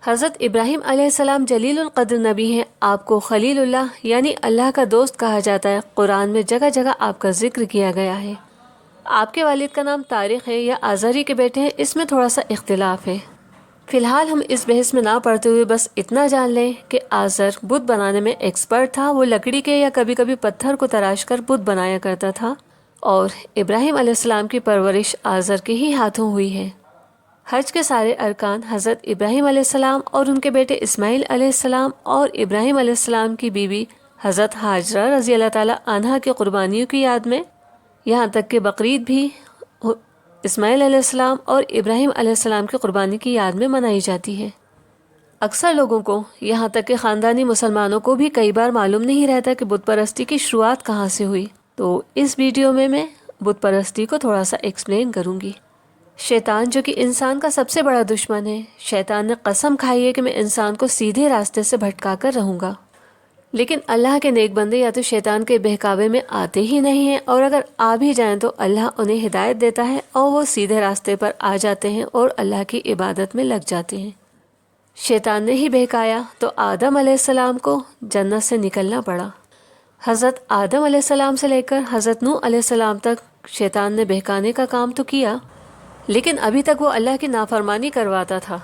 حضرت ابراہیم علیہ السلام جلیل القدر نبی ہیں، آپ کو خلیل اللہ یعنی اللہ کا دوست کہا جاتا ہے۔ قرآن میں جگہ جگہ آپ کا ذکر کیا گیا ہے۔ آپ کے والد کا نام طارق ہے یا آزری کے بیٹے ہیں، اس میں تھوڑا سا اختلاف ہے۔ فی الحال ہم اس بحث میں نہ پڑھتے ہوئے بس اتنا جان لیں کہ آزر بت بنانے میں ایکسپرٹ تھا۔ وہ لکڑی کے یا کبھی کبھی پتھر کو تراش کر بت بنایا کرتا تھا، اور ابراہیم علیہ السلام کی پرورش آزر کے ہی ہاتھوں ہوئی ہے۔ حج کے سارے ارکان حضرت ابراہیم علیہ السلام اور ان کے بیٹے اسماعیل علیہ السلام اور ابراہیم علیہ السلام کی بیوی حضرت ہاجرہ رضی اللہ تعالی عنہا کی قربانیوں کی یاد میں، یہاں تک کہ بقرعید بھی اسماعیل علیہ السلام اور ابراہیم علیہ السلام کی قربانی کی یاد میں منائی جاتی ہے۔ اکثر لوگوں کو، یہاں تک کہ خاندانی مسلمانوں کو بھی کئی بار معلوم نہیں رہتا کہ بت پرستی کی شروعات کہاں سے ہوئی، تو اس ویڈیو میں بت پرستی کو تھوڑا سا ایکسپلین کروں گی۔ شیطان جو کہ انسان کا سب سے بڑا دشمن ہے، شیطان نے قسم کھائی ہے کہ میں انسان کو سیدھے راستے سے بھٹکا کر رہوں گا، لیکن اللہ کے نیک بندے یا تو شیطان کے بہکاوے میں آتے ہی نہیں ہیں، اور اگر آ بھی جائیں تو اللہ انہیں ہدایت دیتا ہے اور وہ سیدھے راستے پر آ جاتے ہیں اور اللہ کی عبادت میں لگ جاتے ہیں۔ شیطان نے ہی بہکایا تو آدم علیہ السلام کو جنت سے نکلنا پڑا۔ حضرت آدم علیہ السلام سے لے کر حضرت نوح علیہ السلام تک شیطان نے بہکانے کا کام تو کیا، لیکن ابھی تک وہ اللہ کی نافرمانی کرواتا تھا،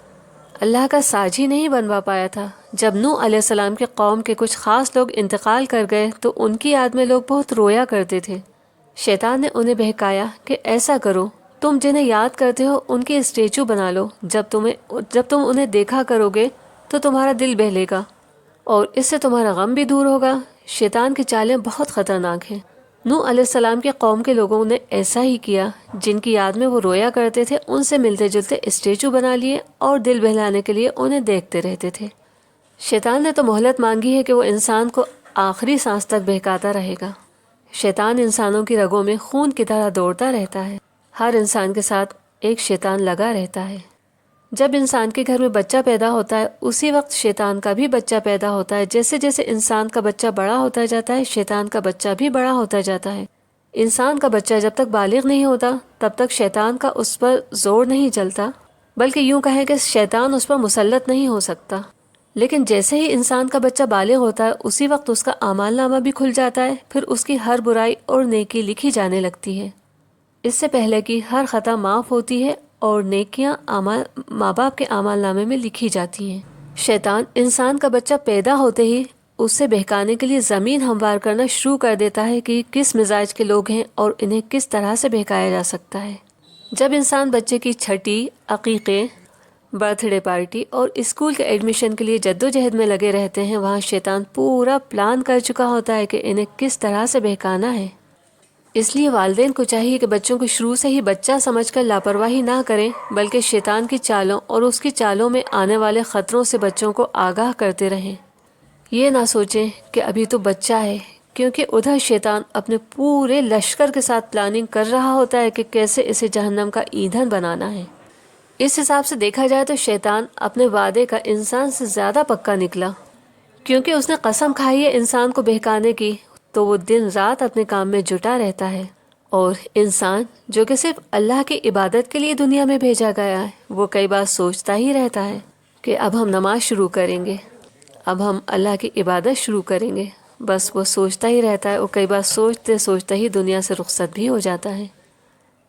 اللہ کا ساجی نہیں بنوا پایا تھا۔ جب نوح علیہ السلام کی قوم کے کچھ خاص لوگ انتقال کر گئے تو ان کی یاد میں لوگ بہت رویا کرتے تھے۔ شیطان نے انہیں بہکایا کہ ایسا کرو، تم جنہیں یاد کرتے ہو ان کی اسٹیچو بنا لو، جب تم انہیں دیکھا کرو گے تو تمہارا دل بہلے گا اور اس سے تمہارا غم بھی دور ہوگا۔ شیطان کی چالیں بہت خطرناک ہیں۔ نوح علیہ السلام کی قوم کے لوگوں نے ایسا ہی کیا، جن کی یاد میں وہ رویا کرتے تھے ان سے ملتے جلتے اسٹیچو بنا لیے اور دل بہلانے کے لیے انہیں دیکھتے رہتے تھے۔ شیطان نے تو مہلت مانگی ہے کہ وہ انسان کو آخری سانس تک بہکاتا رہے گا۔ شیطان انسانوں کی رگوں میں خون کی طرح دوڑتا رہتا ہے۔ ہر انسان کے ساتھ ایک شیطان لگا رہتا ہے۔ جب انسان کے گھر میں بچہ پیدا ہوتا ہے اسی وقت شیطان کا بھی بچہ پیدا ہوتا ہے۔ جیسے جیسے انسان کا بچہ بڑا ہوتا جاتا ہے شیطان کا بچہ بھی بڑا ہوتا جاتا ہے۔ انسان کا بچہ جب تک بالغ نہیں ہوتا تب تک شیطان کا اس پر زور نہیں چلتا، بلکہ یوں کہیں کہ شیطان اس پر مسلط نہیں ہو سکتا۔ لیکن جیسے ہی انسان کا بچہ بالغ ہوتا ہے اسی وقت اس کا اعمال نامہ بھی کھل جاتا ہے، پھر اس کی ہر برائی اور نیکی لکھی جانے لگتی ہے۔ اس سے پہلے کی ہر خطا معاف ہوتی ہے اور نیکیاں ماں باپ کے اعمال نامے میں لکھی جاتی ہیں۔ شیطان انسان کا بچہ پیدا ہوتے ہی اس سے بہکانے کے لیے زمین ہموار کرنا شروع کر دیتا ہے کہ کس مزاج کے لوگ ہیں اور انہیں کس طرح سے بہکایا جا سکتا ہے۔ جب انسان بچے کی چھٹی، عقیقے، برتھ ڈے پارٹی اور اسکول کے ایڈمیشن کے لیے جدوجہد میں لگے رہتے ہیں، وہاں شیطان پورا پلان کر چکا ہوتا ہے کہ انہیں کس طرح سے بہکانا ہے۔ اس لیے والدین کو چاہیے کہ بچوں کو شروع سے ہی بچہ سمجھ کر لاپرواہی نہ کریں، بلکہ شیطان کی چالوں اور اس کی چالوں میں آنے والے خطروں سے بچوں کو آگاہ کرتے رہیں۔ یہ نہ سوچیں کہ ابھی تو بچہ ہے، کیونکہ ادھر شیطان اپنے پورے لشکر کے ساتھ پلاننگ کر رہا ہوتا ہے کہ کیسے اسے جہنم کا ایندھن بنانا ہے۔ اس حساب سے دیکھا جائے تو شیطان اپنے وعدے کا انسان سے زیادہ پکا نکلا، کیونکہ اس نے قسم کھائی ہے انسان کو بہکانے کی، تو وہ دن رات اپنے کام میں جٹا رہتا ہے۔ اور انسان جو کہ صرف اللہ کی عبادت کے لیے دنیا میں بھیجا گیا ہے، وہ کئی بار سوچتا ہی رہتا ہے کہ اب ہم نماز شروع کریں گے، اب ہم اللہ کی عبادت شروع کریں گے۔ بس وہ سوچتا ہی رہتا ہے، اور کئی بار سوچتے سوچتے ہی دنیا سے رخصت بھی ہو جاتا ہے۔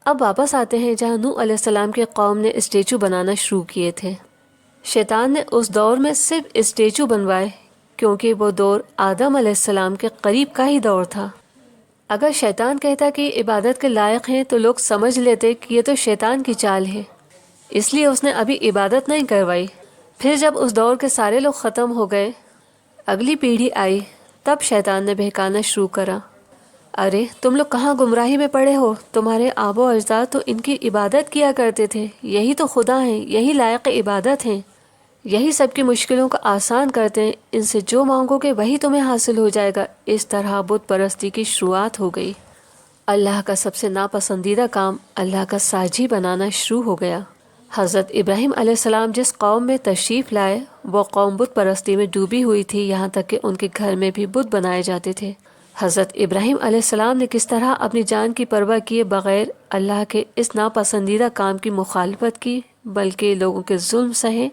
اب واپس آتے ہیں جہاں نوح علیہ السلام کی قوم نے اسٹیچو بنانا شروع کیے تھے۔ شیطان نے اس دور میں صرف اسٹیچو بنوائے کیونکہ وہ دور آدم علیہ السلام کے قریب کا ہی دور تھا۔ اگر شیطان کہتا کہ عبادت کے لائق ہیں تو لوگ سمجھ لیتے کہ یہ تو شیطان کی چال ہے، اس لیے اس نے ابھی عبادت نہیں کروائی۔ پھر جب اس دور کے سارے لوگ ختم ہو گئے، اگلی پیڑھی آئی، تب شیطان نے بہکانا شروع کرا۔ ارے تم لوگ کہاں گمراہی میں پڑے ہو، تمہارے آبا و اجداد تو ان کی عبادت کیا کرتے تھے، یہی تو خدا ہیں، یہی لائق عبادت ہیں، یہی سب کی مشکلوں کو آسان کرتے ہیں، ان سے جو مانگو گے وہی تمہیں حاصل ہو جائے گا۔ اس طرح بت پرستی کی شروعات ہو گئی۔ اللہ کا سب سے ناپسندیدہ کام اللہ کا ساجی بنانا شروع ہو گیا۔ حضرت ابراہیم علیہ السلام جس قوم میں تشریف لائے وہ قوم بت پرستی میں ڈوبی ہوئی تھی، یہاں تک کہ ان کے گھر میں بھی بت بنائے جاتے تھے۔ حضرت ابراہیم علیہ السلام نے کس طرح اپنی جان کی پرواہ کیے بغیر اللہ کے اس ناپسندیدہ کام کی مخالفت کی، بلکہ لوگوں کے ظلم سہے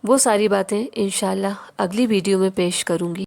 وہ ساری باتیں انشاءاللہ اگلی ویڈیو میں پیش کروں گی۔